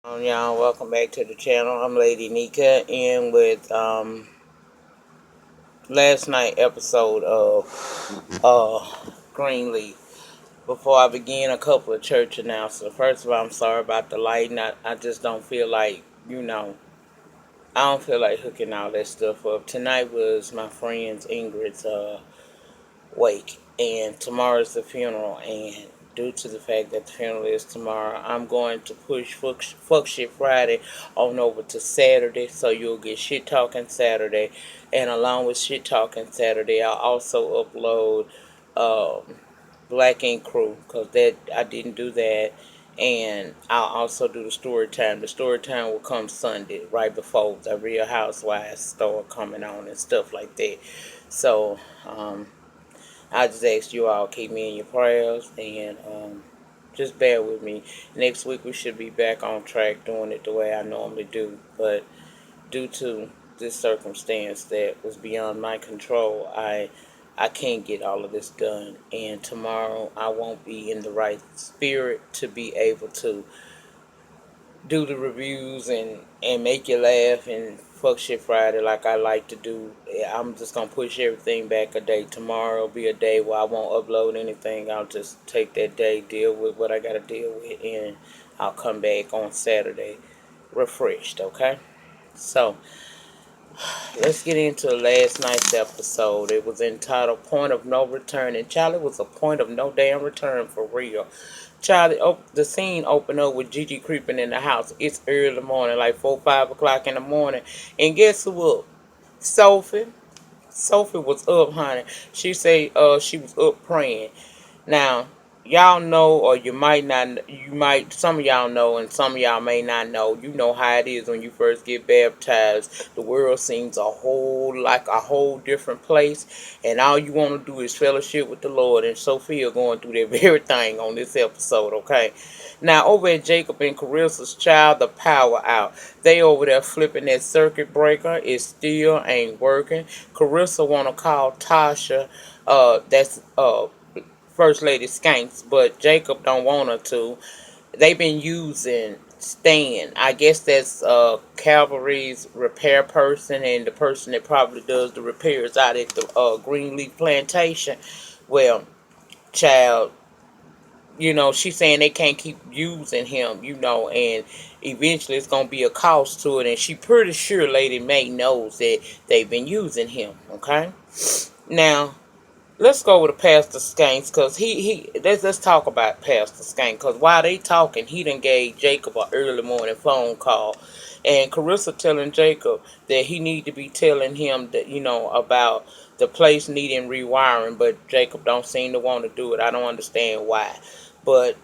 Y'all, welcome back to the channel. I'm Lady Nika, and with last night episode of Greenleaf. Before I begin, a couple of church announcements. First of all, I'm sorry about the lighting. I just don't feel like, I don't feel like hooking all that stuff up. Tonight was my friend's Ingrid's wake, and tomorrow's the funeral. And due to the fact that the funeral is tomorrow, I'm going to push fuck shit Friday on over to Saturday, so you'll get shit talking Saturday, and along with shit talking Saturday, I'll also upload Black Ink Crew, because that I didn't do that. And I'll also do the story time. The story time will come Sunday, right before the Real Housewives start coming on and stuff like that. So, I just ask you all keep me in your prayers, and just bear with me. Next week we should be back on track doing it the way I normally do. But due to this circumstance that was beyond my control, I can't get all of this done. And tomorrow I won't be in the right spirit to be able to do the reviews and make you laugh and fuck shit Friday like I like to do. I'm just gonna push everything back a day. Tomorrow will be a day where I won't upload anything. I'll just take that day, deal with what I gotta deal with, and I'll come back on Saturday refreshed, okay? So let's get into last night's episode. It was entitled Point of No Return, and Charlie was a point of no damn return for real. Charlie, the scene opened up with Gigi creeping in the house. It's early in the morning, like 4, 5 o'clock in the morning. And guess who up? Sophie. Sophie was up, honey. She said she was up praying. Now, y'all know, or you might not, some of y'all know, and some of y'all may not know. You know how it is when you first get baptized. The world seems like a whole different place, and all you want to do is fellowship with the Lord. And Sophia going through that very thing on this episode, okay? Now, over at Jacob and Carissa's child, the power out. They over there flipping that circuit breaker. It still ain't working. Carissa want to call Tasha. That's First Lady Skanks, but Jacob don't want her to. They've been using Stan. I guess that's Calvary's repair person, and the person that probably does the repairs out at the Greenleaf plantation. Well, child, she's saying they can't keep using him, and eventually it's gonna be a cost to it, and she pretty sure Lady Mae knows that they've been using him. Okay, now let's go with Pastor Skanks, because let's talk about Pastor Skanks, because while they talking, he done gave Jacob an early morning phone call, and Carissa telling Jacob that he need to be telling him that, about the place needing rewiring, but Jacob don't seem to want to do it. I don't understand why, but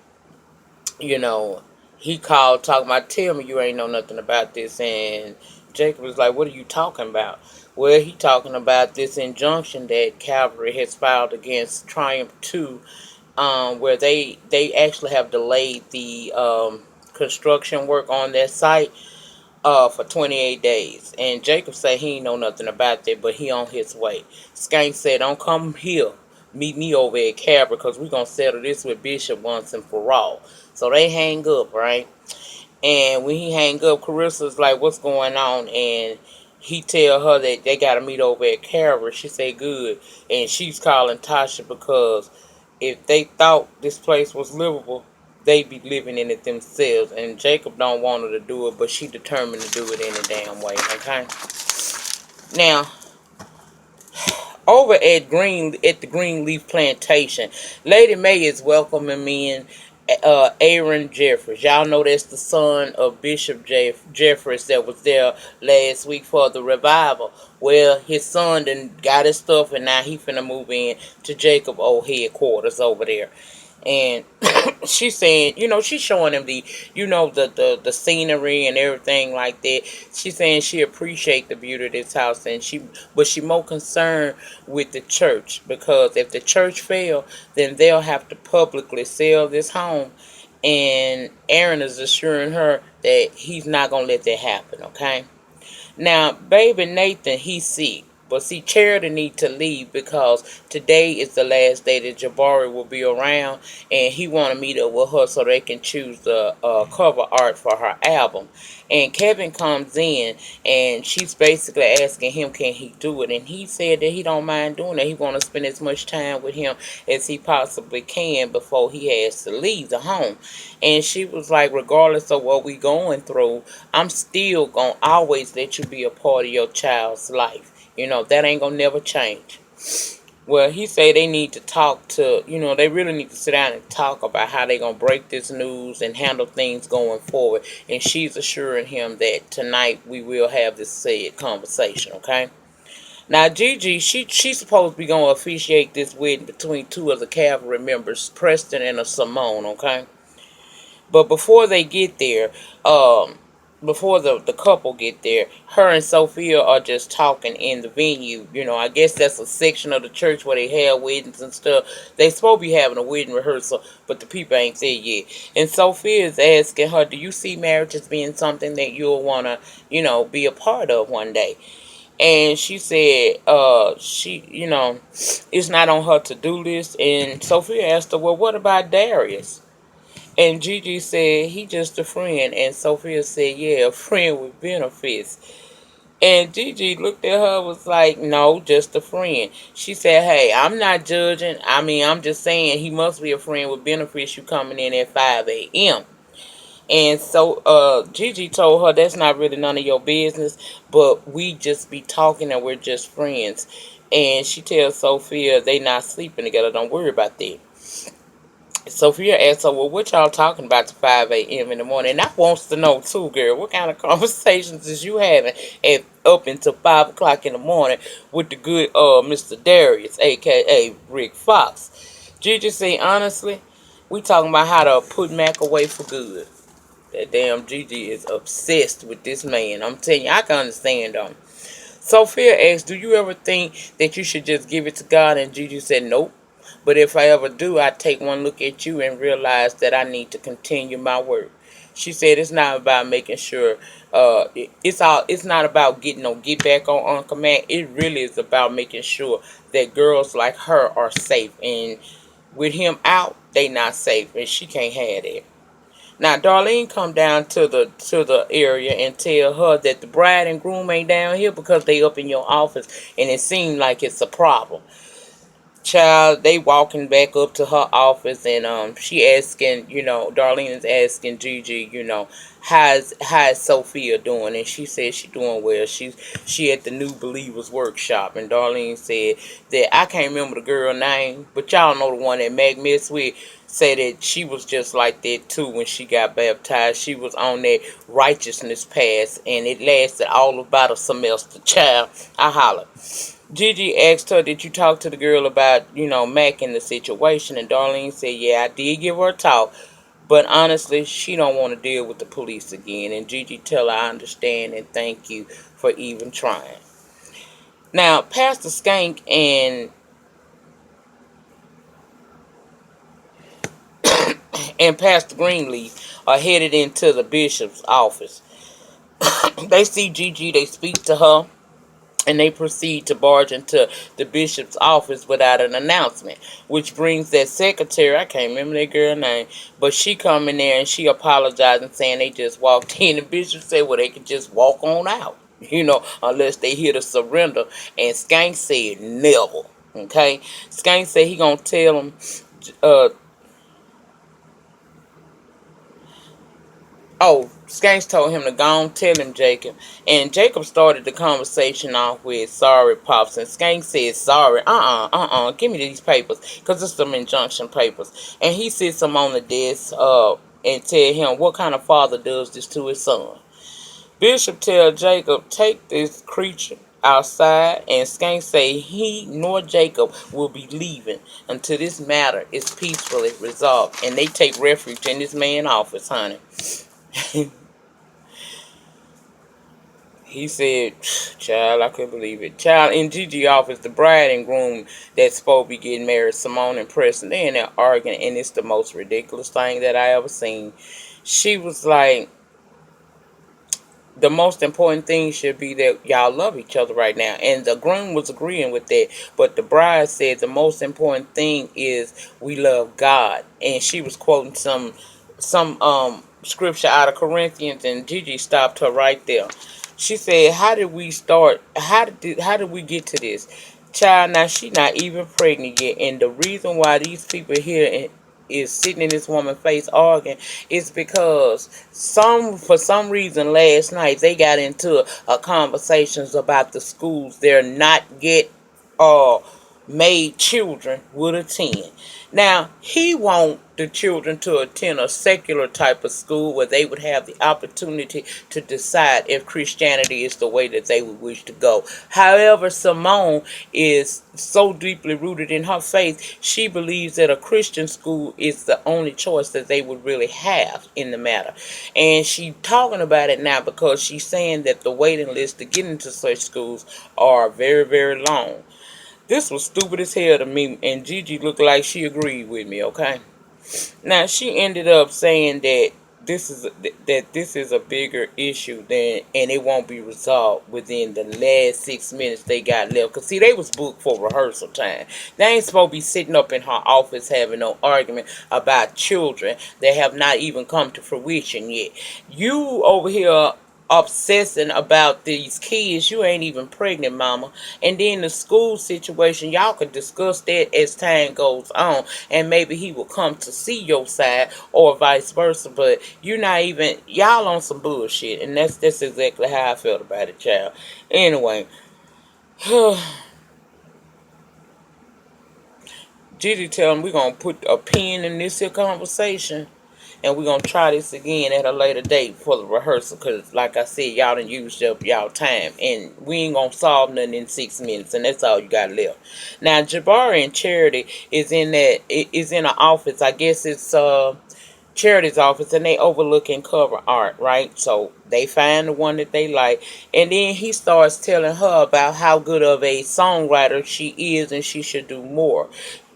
you know, he called talking about, tell me you ain't know nothing about this, and Jacob was like, what are you talking about? Well, he talking about this injunction that Calvary has filed against Triumph 2, where they actually have delayed the construction work on that site for 28 days. And Jacob said he ain't know nothing about that, but he on his way. Skank said, don't come here. Meet me over at Calvary, because we're going to settle this with Bishop once and for all. So they hang up, right? And when he hang up, Carissa's like, what's going on? And he tell her that they got to meet over at Calvary. She say, good. And she's calling Tasha, because if they thought this place was livable, they be living in it themselves. And Jacob don't want her to do it, but she determined to do it any damn way, okay? Now, over at the Greenleaf plantation, Lady Mae is welcoming me in Aaron Jefferies. Y'all know that's the son of Bishop Jefferies that was there last week for the revival. Well, his son done got his stuff, and now he finna move in to Jacob old headquarters over there. And she's saying, she's showing him the scenery and everything like that. She's saying she appreciate the beauty of this house, and she more concerned with the church, because if the church fail, then they'll have to publicly sell this home. And Aaron is assuring her that he's not gonna let that happen. Okay. Now, baby Nathan, he's sick. But see, Charity need to leave because today is the last day that Jabari will be around, and he want to meet up with her so they can choose the cover art for her album. And Kevin comes in, and she's basically asking him, can he do it? And he said that he don't mind doing it. He want to spend as much time with him as he possibly can before he has to leave the home. And she was like, regardless of what we going through, I'm still going to always let you be a part of your child's life. That ain't going to never change. Well, he say they need to talk to, they really need to sit down and talk about how they going to break this news and handle things going forward. And she's assuring him that tonight we will have this said conversation, okay? Now, Gigi, she's supposed to be going to officiate this wedding between two of the cavalry members, Preston and a Simone, okay? But before they get there, before the couple get there, her and Sophia are just talking in the venue. I guess that's a section of the church where they have weddings and stuff. They supposed to be having a wedding rehearsal, but the people ain't there yet. And Sophia is asking her, do you see marriage as being something that you'll want to, be a part of one day? And she said, it's not on her to-do list. And Sophia asked her, well, what about Darius? And Gigi said, he just a friend. And Sophia said, yeah, a friend with benefits. And Gigi looked at her, was like, no, just a friend. She said, hey, I'm not judging. I mean, I'm just saying he must be a friend with benefits. You coming in at 5 a.m. And so Gigi told her that's not really none of your business, but we just be talking and we're just friends. And she tells Sophia they not sleeping together. Don't worry about that. Sophia asked her, well, what y'all talking about to 5 a.m. in the morning? And I wants to know, too, girl, what kind of conversations is you having up until 5 o'clock in the morning with the good Mr. Darius, a.k.a. Rick Fox? Gigi said, honestly, we talking about how to put Mac away for good. That damn Gigi is obsessed with this man. I'm telling you, I can understand them. Sophia asked, do you ever think that you should just give it to God? And Gigi said, nope. But if I ever do, I take one look at you and realize that I need to continue my work. She said it's not about making sure it's not about getting no get back on Uncle Mac. It really is about making sure that girls like her are safe. And with him out, they not safe, and she can't have that. Now, Darlene come down to the area and tell her that the bride and groom ain't down here because they up in your office, and it seemed like it's a problem. Child, they walking back up to her office, and she asking, Darlene is asking Gigi, how's Sophia doing? And she said she doing well. She at the New Believers workshop, and Darlene said that I can't remember the girl name, but y'all know the one that Meg messed with. Said that she was just like that too when she got baptized. She was on that righteousness path, and it lasted all about a semester. Child, I holler. Gigi asked her, did you talk to the girl about, Mac and the situation? And Darlene said, yeah, I did give her a talk. But honestly, she don't want to deal with the police again. And Gigi tell her, I understand and thank you for even trying. Now, Pastor Skank and Pastor Greenleaf are headed into the bishop's office. They see Gigi, they speak to her, and they proceed to barge into the bishop's office without an announcement, which brings that secretary, I can't remember that girl's name, but she come in there and she apologizing, saying they just walked in. The bishop said, well, they could just walk on out, unless they hear to surrender. And Skanks said, never. Okay? Skanks said he gonna tell them, uh, oh, Skanks told him to go on tell him, Jacob. And Jacob started the conversation off with, sorry, Pops. And Skanks said, sorry, give me these papers. Because it's some injunction papers. And he sits them on the desk and tell him, what kind of father does this to his son? Bishop tell Jacob, take this creature outside. And Skanks say he nor Jacob will be leaving until this matter is peacefully resolved. And they take refuge in this man's office, honey. He said, child, I couldn't believe it. Child, in Gigi office, the bride and groom that's supposed to be getting married, Simone and Preston, they in there arguing, and it's the most ridiculous thing that I ever seen. She was like, the most important thing should be that y'all love each other right now. And the groom was agreeing with that. But the bride said the most important thing is we love God. And she was quoting some scripture out of Corinthians, and Gigi stopped her right there. She said, "How did we start? How did we get to this, child? Now she not even pregnant yet, and the reason why these people here is sitting in this woman's face arguing is because for some reason last night they got into conversations about the schools they're not yet uh made children would attend. Now, he want the children to attend a secular type of school where they would have the opportunity to decide if Christianity is the way that they would wish to go. However, Simone is so deeply rooted in her faith, she believes that a Christian school is the only choice that they would really have in the matter. And she talking about it now because she's saying that the waiting list to get into such schools are very, very long. This was stupid as hell to me, and Gigi looked like she agreed with me, okay? Now, she ended up saying that this is a bigger issue than, and it won't be resolved within the last 6 minutes they got left. Because, see, they was booked for rehearsal time. They ain't supposed to be sitting up in her office having no argument about children that have not even come to fruition yet. You over here obsessing about these kids, you ain't even pregnant, mama. And then the school situation, y'all could discuss that as time goes on, and maybe he will come to see your side or vice versa. But you're not even, y'all on some bullshit, and that's exactly how I felt about it, child. Anyway, Gigi tell him we're gonna put a pin in this here conversation, and we're going to try this again at a later date for the rehearsal. Because, like I said, y'all done used up y'all time. And we ain't going to solve nothing in 6 minutes. And that's all you got left. Now, Jabari and Charity is in an office. I guess it's Charity's office. And they overlooking cover art, right? So, they find the one that they like. And then he starts telling her about how good of a songwriter she is. And she should do more.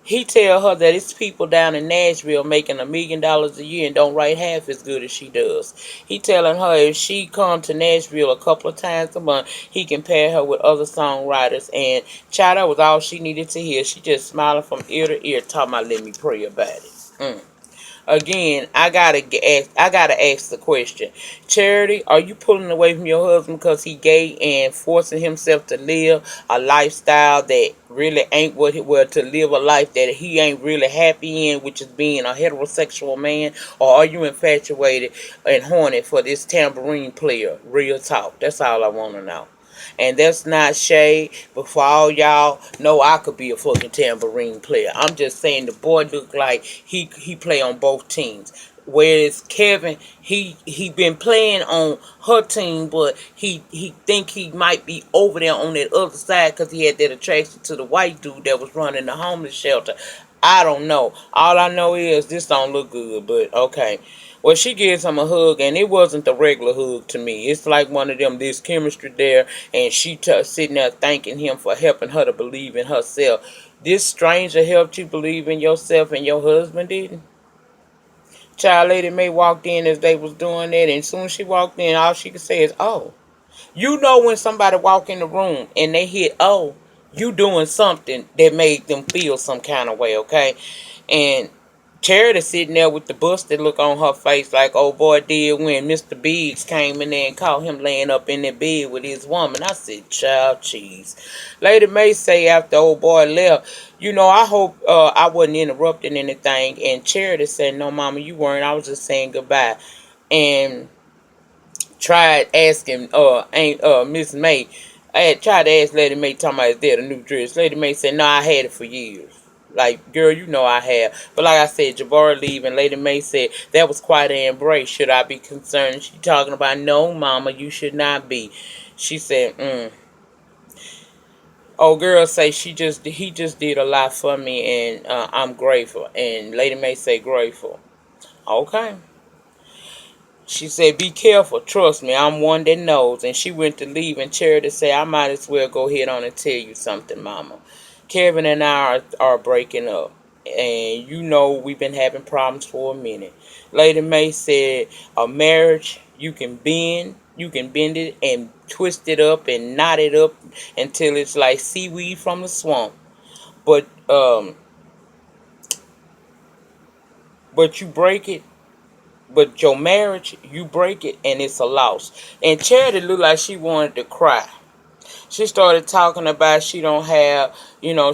He tell her that it's people down in Nashville making $1 million a year and don't write half as good as she does. He telling her if she come to Nashville a couple of times a month, he can pair her with other songwriters. And child, that was all she needed to hear. She just smiling from ear to ear, talking about let me pray about it. Again, I gotta ask the question. Charity, are you pulling away from your husband because he gay and forcing himself to live a lifestyle that really ain't to live a life that he ain't really happy in, which is being a heterosexual man? Or are you infatuated and horny for this tambourine player? Real talk. That's all I want to know. And that's not shade, but for all y'all know, I could be a fucking tambourine player. I'm just saying the boy look like he play on both teams. Whereas Kevin, he been playing on her team, but he think he might be over there on that other side because he had that attraction to the white dude that was running the homeless shelter. I don't know. All I know is this don't look good, but okay. Well, she gives him a hug, and it wasn't the regular hug to me. It's like one of them, there's chemistry there, and she sitting there thanking him for helping her to believe in herself. This stranger helped you believe in yourself, and your husband didn't? Child, Lady Mae walked in as they was doing that, and as soon as she walked in, all she could say is, oh. You know when somebody walk in the room and they hit, oh, you doing something that made them feel some kind of way, okay? And Charity sitting there with the busted look on her face like old boy did when Mr. Biggs came in there and caught him laying up in that bed with his woman. I said, child, cheese. Lady Mae say after old boy left, I hope I wasn't interrupting anything. And Charity said, no, mama, you weren't. I was just saying goodbye. And tried asking ain't Miss May. I had tried to ask Lady Mae talking about is that a new dress. Lady Mae said, no, I had it for years. Like, girl, you know I have. But like I said, Jabari leaving. Lady Mae said, that was quite an embrace. Should I be concerned? She talking about, no, mama, you should not be. She said, Oh, girl say he just did a lot for me, and I'm grateful. And Lady Mae say grateful. Okay. She said, be careful. Trust me, I'm one that knows. And she went to leave, and Charity said, I might as well go ahead on and tell you something, mama. Kevin and I are breaking up. And you know we've been having problems for a minute. Lady Mae said a marriage you can bend it and twist it up and knot it up until it's like seaweed from the swamp. But you break it. But your marriage, you break it and it's a loss. And Charity looked like she wanted to cry. She started talking about she don't have,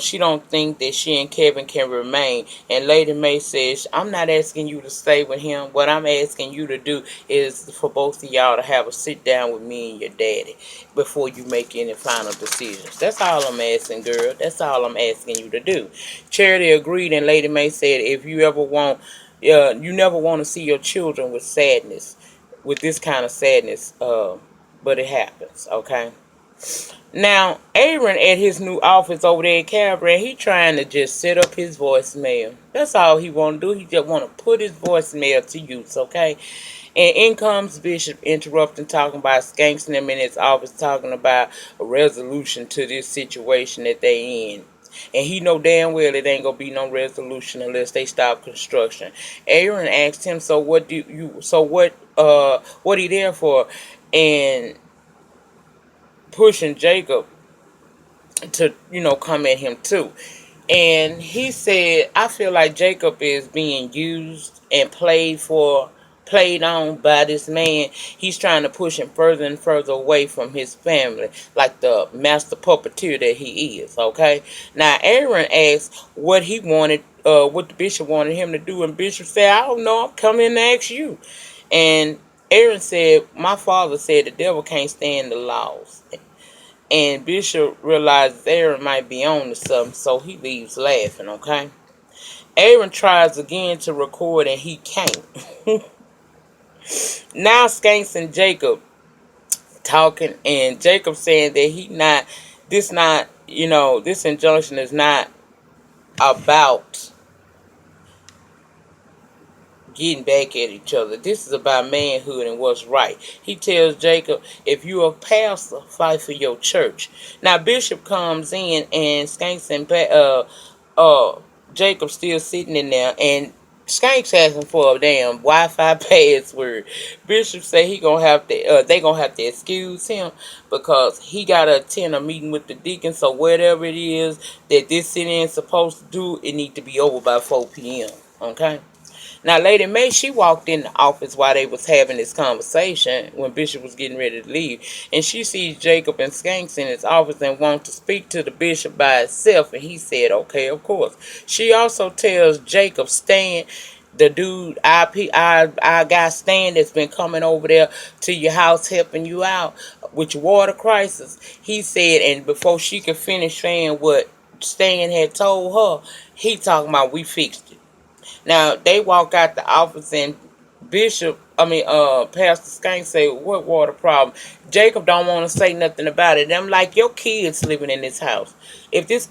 she don't think that she and Kevin can remain. And Lady Mae says, I'm not asking you to stay with him. What I'm asking you to do is for both of y'all to have a sit down with me and your daddy before you make any final decisions. That's all I'm asking, girl. That's all I'm asking you to do. Charity agreed, and Lady Mae said, if you ever want, you never want to see your children with sadness, with this kind of sadness, but it happens, okay? Now, Aaron at his new office over there at Calvary, he trying to just set up his voicemail. That's all he want to do. He just want to put his voicemail to use, okay? And in comes Bishop interrupting, talking about Skanks and them in his office, talking about a resolution to this situation that they in. And he know damn well it ain't gonna be no resolution unless they stop construction. Aaron asked him, what he there for? And pushing Jacob to, come at him too. And he said, I feel like Jacob is being used and played on by this man. He's trying to push him further and further away from his family, like the master puppeteer that he is, okay? Now Aaron asked what he wanted, what the bishop wanted him to do, and Bishop said, I don't know, I'm coming to ask you. And Aaron said, my father said the devil can't stand the laws. And Bishop realizes Aaron might be on to something, so he leaves laughing, okay? Aaron tries again to record and he can't. Now Skanks and Jacob talking, and Jacob saying that this injunction is not about getting back at each other. This is about manhood and what's right. He tells Jacob, if you're a pastor, fight for your church. Now Bishop comes in and Skanks and Jacob still sitting in there, and Skanks asking for a damn Wi-Fi password. Bishop say they gonna have to excuse him because he gotta attend a meeting with the deacon. So whatever it is that this sitting is supposed to do, it need to be over by 4 p.m. Okay. Now, Lady Mae, she walked in the office while they was having this conversation when Bishop was getting ready to leave. And she sees Jacob and Skanks in his office and wants to speak to the bishop by itself. And he said, okay, of course. She also tells Jacob, Stan, the dude, our guy Stan that's been coming over there to your house helping you out with your water crisis. He said, and before she could finish saying what Stan had told her, he talking about we fixed it. Now they walk out the office and Pastor Skanks say, what water problem? Jacob don't want to say nothing about it. And I'm like, your kids living in this house. If this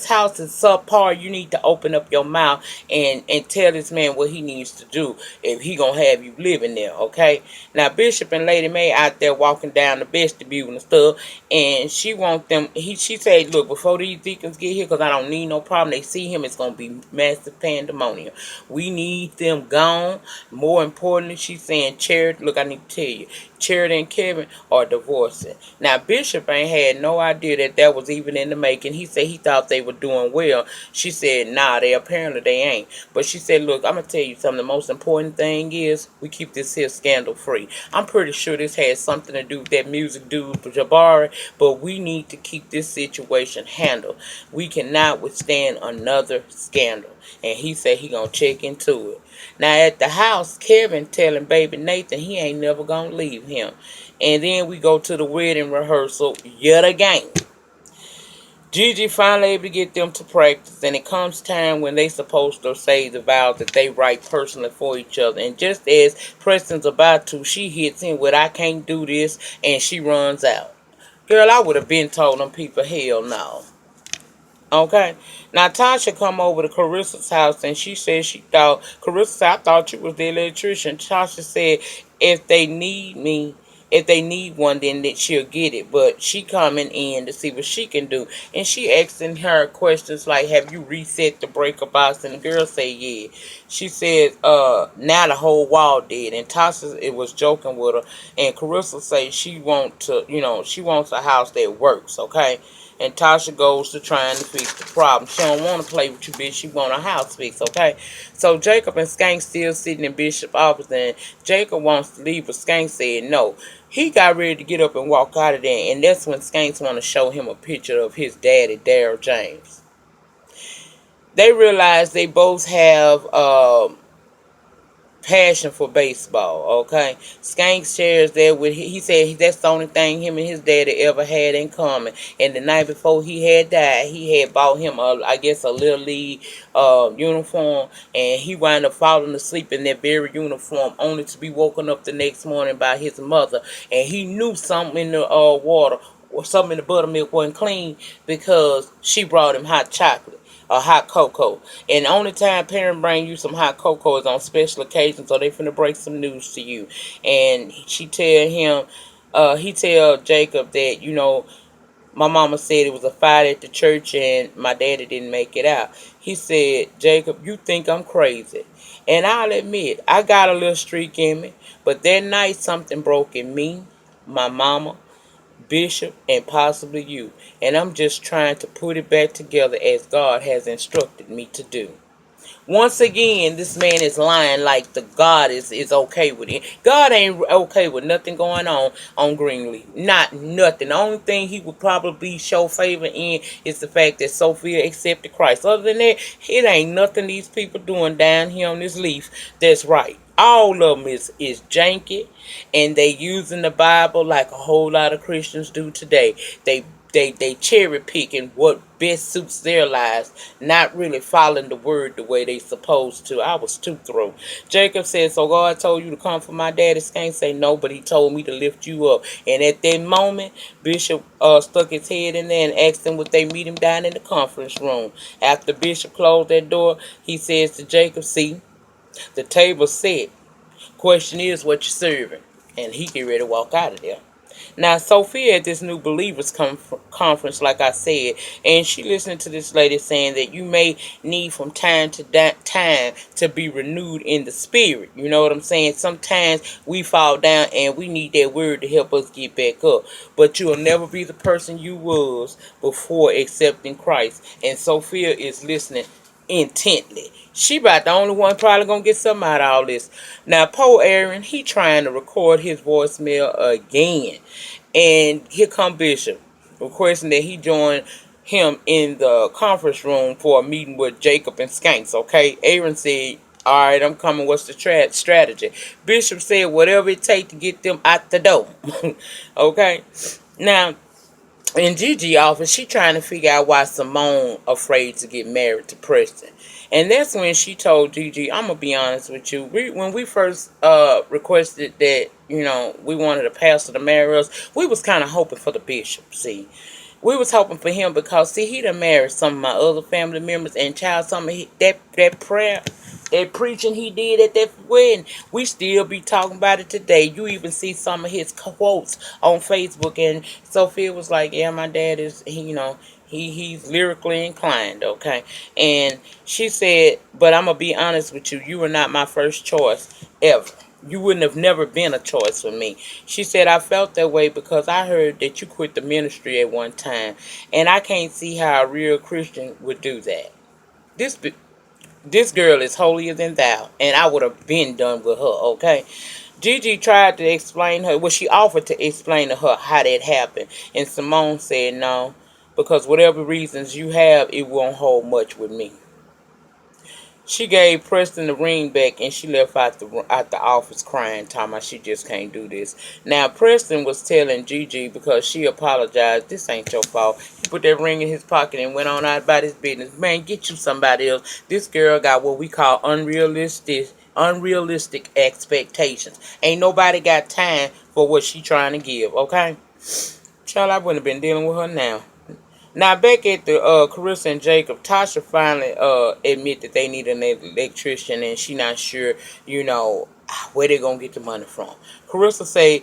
house is subpar, you need to open up your mouth and tell this man what he needs to do if he gonna have you living there, okay? Now Bishop and Lady Mae out there walking down the vestibule and stuff, and she want them. She said, look, before these deacons get here, because I don't need no problem. They see him, it's gonna be massive pandemonium. We need them gone. More importantly, she's saying, Charity, look, I need to tell you, Charity and Kevin are divorcing. Now, Bishop ain't had no idea that was even in the making. He said he thought they were doing well. She said, nah, apparently they ain't. But she said, look, I'm going to tell you something. The most important thing is we keep this here scandal free. I'm pretty sure this has something to do with that music dude, Jabari, but we need to keep this situation handled. We cannot withstand another scandal. And he said he going to check into it. Now at the house, Kevin telling baby Nathan he ain't never gonna leave him. And then we go to the wedding rehearsal yet again. Gigi finally able to get them to practice, and it comes time when they supposed to say the vows that they write personally for each other. And just as Preston's about to, she hits him with, I can't do this, and she runs out. Girl, I would have been told them people, hell no. Okay. Now Tasha come over to Carissa's house and she said Carissa said, I thought you was the electrician. Tasha said, if they need me, if they need one, then that she'll get it. But she coming in to see what she can do, and she asking her questions like, "Have you reset the breaker box?" And the girl say, "Yeah." She said, "Now the whole wall dead." And Tasha, it was joking with her, and Carissa say she wants a house that works, okay. And Tasha goes to trying to fix the problem. She don't want to play with you, bitch. She want a house fix, okay? So Jacob and Skanks still sitting in Bishop's office, and Jacob wants to leave, but Skanks said no. He got ready to get up and walk out of there, and that's when Skanks want to show him a picture of his daddy, Daryl James. They realize they both have passion for baseball, okay? Skanks shares that with, he said that's the only thing him and his daddy ever had in common. And the night before he had died, he had bought him a little league uniform, and he wound up falling asleep in that very uniform, only to be woken up the next morning by his mother. And he knew something in the water or something in the buttermilk wasn't clean, because she brought him hot chocolate or hot cocoa. And the only time parents bring you some hot cocoa is on special occasions, so they finna break some news to you. And he tell Jacob that, my mama said it was a fight at the church and my daddy didn't make it out. He said, "Jacob, you think I'm crazy. And I'll admit, I got a little streak in me. But that night something broke in me, my mama, Bishop, and possibly you. And I'm just trying to put it back together as God has instructed me to do." Once again, this man is lying like the God is okay with it. God ain't okay with nothing going on Greenleaf. Not nothing. The only thing he would probably show favor in is the fact that Sophia accepted Christ. Other than that, it ain't nothing these people doing down here on this leaf that's right. All of them is janky, and they using the Bible like a whole lot of Christians do today. They cherry picking what best suits their lives, not really following the word the way they supposed to. I was too through. Jacob said, "So God told you to come for my daddy?" Skanks say, "No, but he told me to lift you up." And at that moment, Bishop stuck his head in there and asked him would they meet him down in the conference room. After Bishop closed that door, he says to Jacob, "See, the table's set. Question is what you serving." And he get ready to walk out of there. Now, Sophia at this new believers conference, like I said, and she listened to this lady saying that you may need from time to time to be renewed in the spirit. You know what I'm saying? Sometimes we fall down and we need that word to help us get back up. But you'll never be the person you was before accepting Christ. And Sophia is listening intently. She about the only one probably gonna get something out of all this. Now, poor Aaron, he trying to record his voicemail again. And here come Bishop, requesting that he join him in the conference room for a meeting with Jacob and Skanks, okay? Aaron said, "All right, I'm coming. What's the strategy?" Bishop said, "Whatever it takes to get them out the door." Okay? Now, in Gigi office, she trying to figure out why Simone afraid to get married to Preston. And that's when she told Gigi, "I'm going to be honest with you. When we first requested that, we wanted a pastor to marry us, we was kind of hoping for the bishop, see. We was hoping for him because, see, he done married some of my other family members, and child, some of that prayer, that preaching he did at that wedding, we still be talking about it today. You even see some of his quotes on Facebook." And Sophia was like, "Yeah, my dad is, he's lyrically inclined, okay?" And she said, "But I'm going to be honest with you. You were not my first choice ever. You wouldn't have never been a choice for me." She said, "I felt that way because I heard that you quit the ministry at one time. And I can't see how a real Christian would do that. This girl is holier than thou. And I would have been done with her, okay?" Gigi tried to explain her, well, she offered to explain to her how that happened. And Simone said, "No, because whatever reasons you have, it won't hold much with me." She gave Preston the ring back and she left out the office crying, talking about she just can't do this. Now, Preston was telling Gigi because she apologized, "This ain't your fault." He put that ring in his pocket and went on out about his business. "Man, get you somebody else. This girl got what we call unrealistic expectations. Ain't nobody got time for what she trying to give, okay?" Child, I wouldn't have been dealing with her now. Now, back at the Carissa and Jacob, Tasha finally admit that they need an electrician, and she not sure, where they gonna get the money from. Carissa say,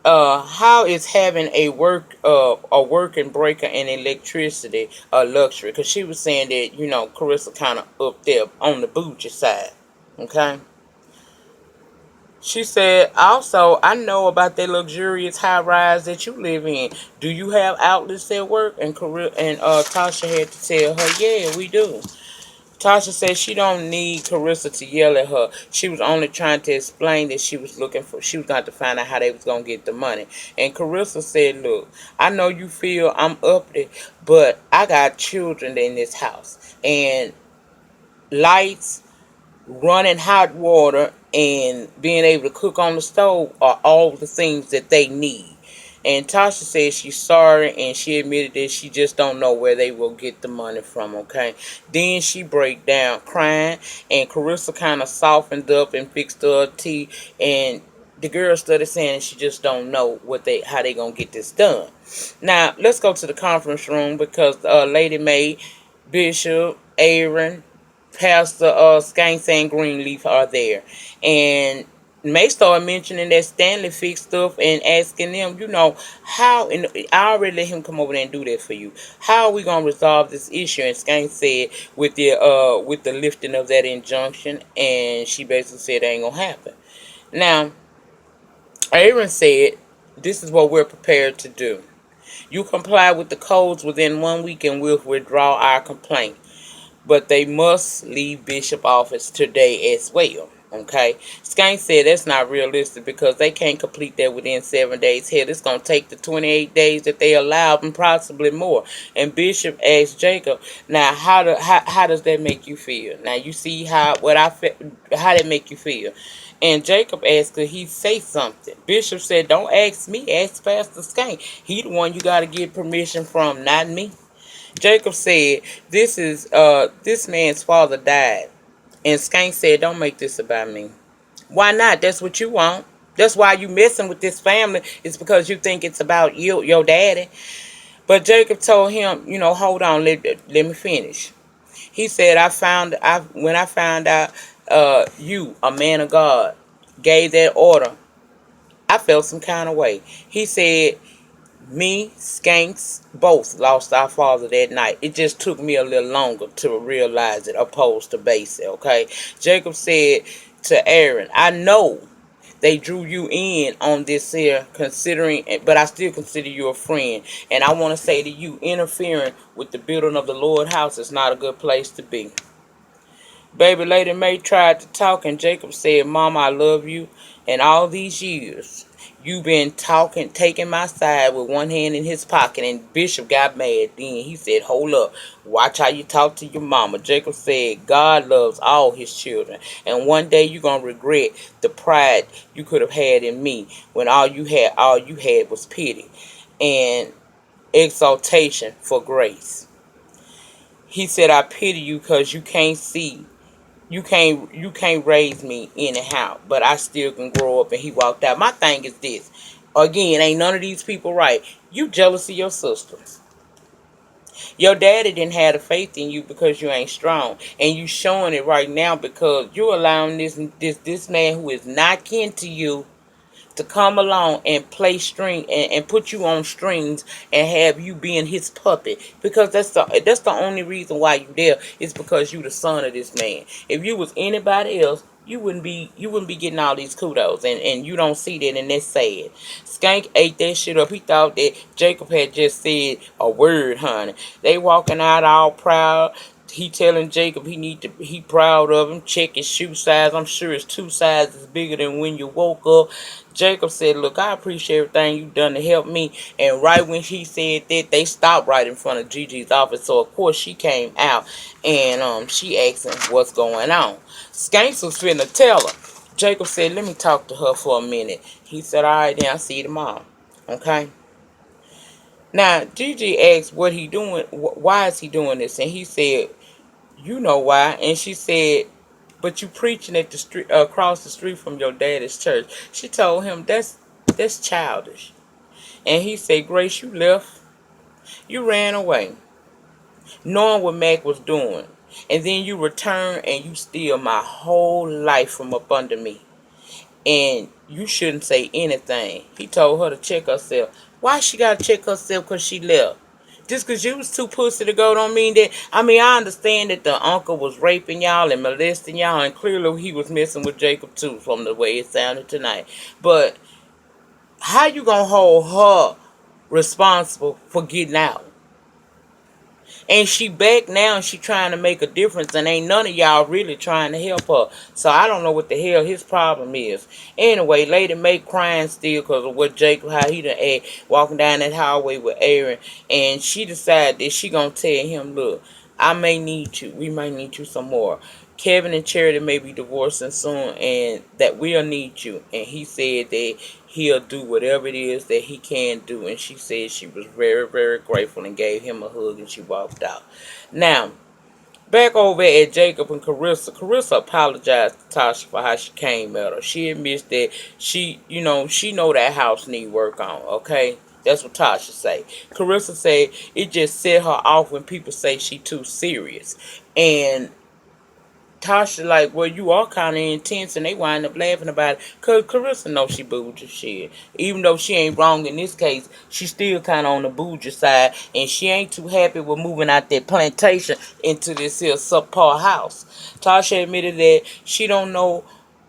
how is having a working breaker and electricity a luxury? Because she was saying that, Carissa kind of up there on the bougie side. Okay. She said, also, I know about that luxurious high rise that you live in. Do you have outlets at work? And Tasha had to tell her, yeah, we do. Tasha said she don't need Carissa to yell at her. She was only trying to explain that she was going to find out how they was going to get the money. And Carissa said, look, I know you feel I'm uppity, but I got children in this house. And lights, running hot water, and being able to cook on the stove are all the things that they need. And Tasha said she's sorry, and she admitted that she just don't know where they will get the money from, okay? Then she break down crying, and Carissa kind of softened up and fixed her tea, and the girl started saying she just don't know how they gonna get this done. Now, let's go to the conference room because Lady Mae, Bishop, Aaron, Pastor Skanks and Greenleaf are there. And May started mentioning that Stanley fixed stuff and asking them, how, and I already let him come over there and do that for you. How are we gonna resolve this issue? And Skanks said with the lifting of that injunction, and she basically said it ain't gonna happen. Now, Aaron said, this is what we're prepared to do. You comply with the codes within 1 week and we'll withdraw our complaint, but they must leave Bishop office today as well. Okay, Skank said that's not realistic because they can't complete that within 7 days. Hell, it's gonna take the 28 days that they allowed and possibly more. And Bishop asked Jacob, "Now, how does that make you feel? Now, you see how that make you feel?" And Jacob asked, could he say something? Bishop said, "Don't ask me, ask Pastor Skank. He the one you got to get permission from, not me." Jacob said, this man's father died. And Skank said, don't make this about me. Why not? That's what you want. That's why you messing with this family. It's because you think it's about you, your daddy. But Jacob told him, hold on, let me finish. He said, when I found out you, a man of God, gave that order, I felt some kind of way. He said, me, Skanks, both lost our father that night. It just took me a little longer to realize it, opposed to Bassie, okay? Jacob said to Aaron, I know they drew you in on this here, but I still consider you a friend. And I want to say to you, interfering with the building of the Lord's house is not a good place to be. Baby Lady Mae tried to talk, and Jacob said, Mama, I love you. And all these years, you've been taking my side with one hand in his pocket. And Bishop got mad. Then he said, hold up. Watch how you talk to your mama. Jacob said, God loves all his children. And one day you're going to regret the pride you could have had in me when all you had was pity and exaltation for grace. He said, I pity you because you can't see. You can't raise me anyhow, but I still can grow up. And he walked out. My thing is this. Again, ain't none of these people right. You jealous of your sister. Your daddy didn't have the faith in you because you ain't strong. And you showing it right now because you're allowing this man who is not kin to you to come along and play and put you on strings and have you being his puppet, because that's the only reason why you there is because you the son of this man. If you was anybody else, you wouldn't be getting all these kudos, and you don't see that, and that's sad. Skank ate that shit up. He thought that Jacob had just said a word, honey. They walking out all proud. He telling Jacob he proud of him. Check his shoe size. I'm sure it's 2 sizes bigger than when you woke up. Jacob said, look, I appreciate everything you've done to help me. And right when she said that, they stopped right in front of Gigi's office. So, of course, she came out and she asked him what's going on. Skanks was finna tell her. Jacob said, let me talk to her for a minute. He said, all right, then I'll see you tomorrow. Okay? Now, Gigi asked what he doing, why is he doing this? And he said, you know why. And she said, but you preaching at the street across the street from your daddy's church. She told him that's childish. And he said, Grace, you left. You ran away, knowing what Mac was doing. And then you return and you steal my whole life from up under me. And you shouldn't say anything. He told her to check herself. Why she gotta check herself? Because she left. Just because you was too pussy to go don't mean that. I mean, I understand that the uncle was raping y'all and molesting y'all, and clearly he was messing with Jacob too, from the way it sounded tonight. But how you gonna hold her responsible for getting out? And she back now and she trying to make a difference, and ain't none of y'all really trying to help her. So I don't know what the hell his problem is. Anyway, Lady Mae crying still because of what Jacob, how he done act, walking down that hallway with Aaron. And she decided that she gonna tell him, look, I may need you. We might need you some more. Kevin and Charity may be divorcing soon, and that we'll need you. And he said that he'll do whatever it is that he can do. And she said she was very, very grateful and gave him a hug, and she walked out. Now, back over at Jacob and Carissa. Carissa apologized to Tasha for how she came at her. She admits that she know that house need work on, okay? That's what Tasha say. Carissa said it just set her off when people say she too serious. And Tasha like, well, you are kind of intense, and they wind up laughing about it. Because Carissa knows she bougie shit. Even though she ain't wrong in this case, she still kind of on the bougie side, and she ain't too happy with moving out that plantation into this here subpar house. Tasha admitted that she don't know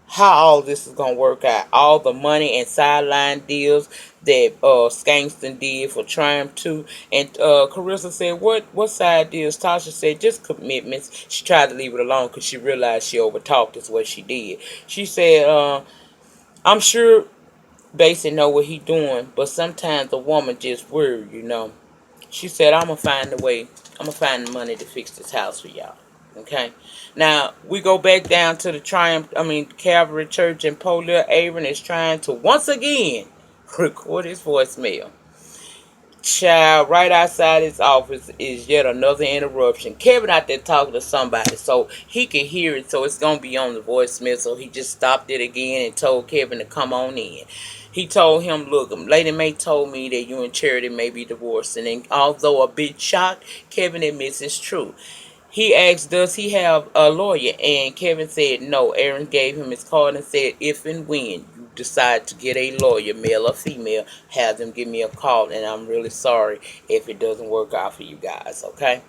how all this is gonna work out. All the money and sideline deals that Skanks did for Triumph 2. And Carissa said, what side deals? Tasha said, just commitments. She tried to leave it alone because she realized she overtalked is what she did. She said, I'm sure Bassie know what he doing, but sometimes the woman just weird, you know. She said, I'm going to find a way. I'm going to find the money to fix this house for y'all. Okay. Now, we go back down to the Calvary Church, and poor little Aaron is trying to once again record his voicemail. Child, right outside his office is yet another interruption. Kevin out there talking to somebody, so he could hear it, so it's going to be on the voicemail. So he just stopped it again and told Kevin to come on in. He told him, look, Lady Mae told me that you and Charity may be divorcing. And although a bit shocked, Kevin admits it's true. He asked, does he have a lawyer? And Kevin said no. Aaron gave him his card and said, if and when you decide to get a lawyer, male or female, have them give me a call. And I'm really sorry if it doesn't work out for you guys, okay?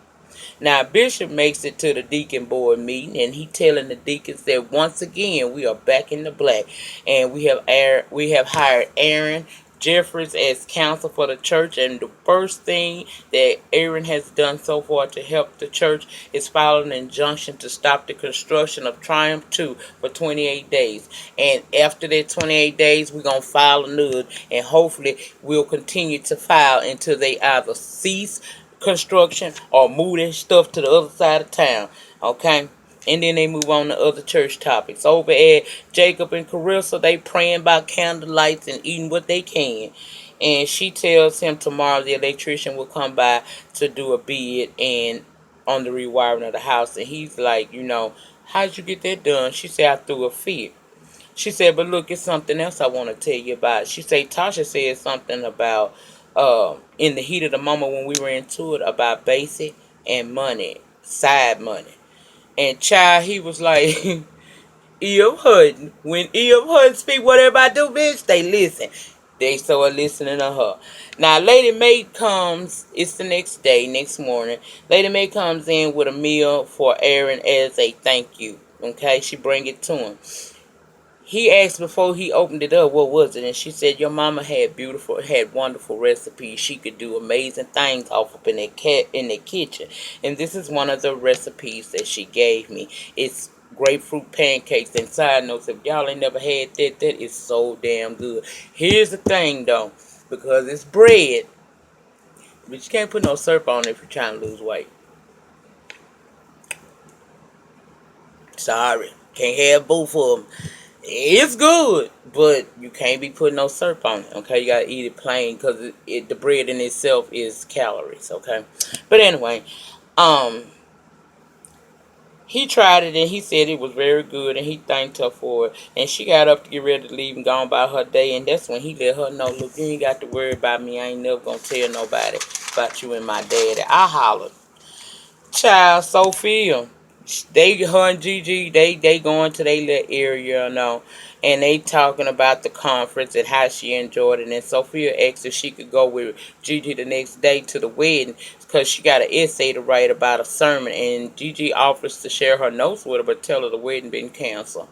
Now, Bishop makes it to the deacon board meeting, and he telling the deacons that once again we are back in the black, and we have hired Aaron Jefferies as counsel for the church. And the first thing that Aaron has done so far to help the church is file an injunction to stop the construction of Triumph 2 for 28 days. And after that 28 days, we're going to file another, and hopefully we'll continue to file until they either cease construction or move their stuff to the other side of town. Okay? And then they move on to other church topics. Over at Jacob and Carissa, they praying by candlelights and eating what they can. And she tells him tomorrow the electrician will come by to do a bid and on the rewiring of the house. And he's like, how'd you get that done? She said, I threw a fit. She said, but look, it's something else I want to tell you about. She said, Tasha said something about, in the heat of the moment when we were into it, about Bassie and money, side money. And child, he was like, E.F. Hutton. When E.F. Hutton speak, whatever I do, bitch, they listen. They started listening to her. Now, Lady Mae comes, it's the next day, next morning. Lady Mae comes in with a meal for Aaron as a thank you. Okay, she bring it to him. He asked before he opened it up, what was it? And she said, your mama had wonderful recipes. She could do amazing things off up in the kitchen. And this is one of the recipes that she gave me. It's grapefruit pancakes. And side notes, if y'all ain't never had that, that is so damn good. Here's the thing, though. Because it's bread, but you can't put no syrup on it if you're trying to lose weight. Sorry. Can't have both of them. It's good, but you can't be putting no syrup on it, okay? You gotta eat it plain because the bread in itself is calories, okay? But anyway, he tried it and he said it was very good and he thanked her for it. And she got up to get ready to leave and go on about her day. And that's when he let her know, look, you ain't got to worry about me. I ain't never gonna tell nobody about you and my daddy. I hollered. Child, Sophia. Her and Gigi, they going to their little area, and they talking about the conference and how she enjoyed it. And Sophia asked if she could go with Gigi the next day to the wedding because she got an essay to write about a sermon. And Gigi offers to share her notes with her, but tell her the wedding been canceled.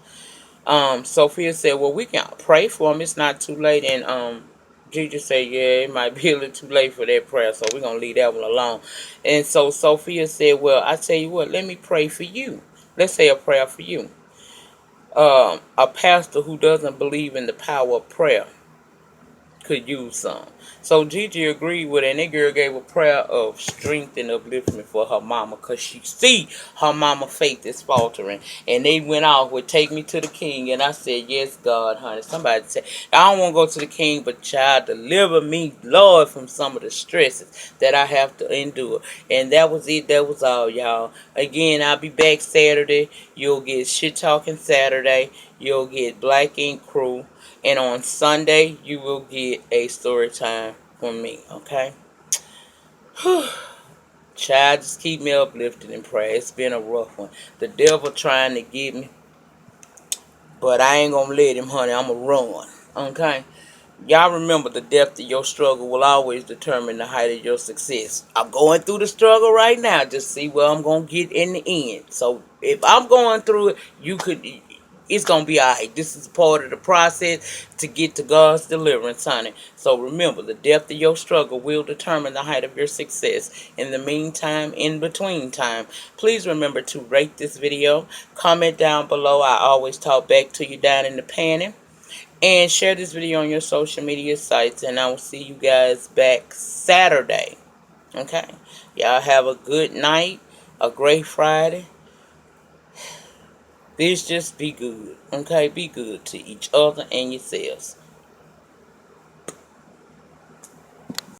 Sophia said, well, we can pray for him. It's not too late. And Gigi said, yeah, it might be a little too late for that prayer, so we're going to leave that one alone. And so Sophia said, well, I tell you what, let me pray for you. Let's say a prayer for you. A pastor who doesn't believe in the power of prayer could use some. So Gigi agreed with it, and that girl gave a prayer of strength and upliftment for her mama, because she see her mama faith is faltering. And they went out with Take Me to the King, and I said, yes, God, honey. Somebody said, I don't want to go to the King, but child, deliver me, Lord, from some of the stresses that I have to endure. And that was it. That was all, y'all. Again, I'll be back Saturday. You'll get Shit Talking Saturday. You'll get Black Ink Crew. And on Sunday, you will get a story time from me, okay? Child, just keep me uplifted in prayer. It's been a rough one. The devil trying to get me, but I ain't gonna let him, honey. I'm gonna run, okay? Y'all remember, the depth of your struggle will always determine the height of your success. I'm going through the struggle right now. Just see where I'm going to get in the end. So if I'm going through it, it's going to be all right. This is part of the process to get to God's deliverance, honey. So remember, the depth of your struggle will determine the height of your success. In the meantime, in between time, please remember to rate this video, comment down below. I always talk back to you down in the panel. And share this video on your social media sites. And I will see you guys back Saturday. Okay? Y'all have a good night. A great Friday. Just be good. Okay? Be good to each other and yourselves.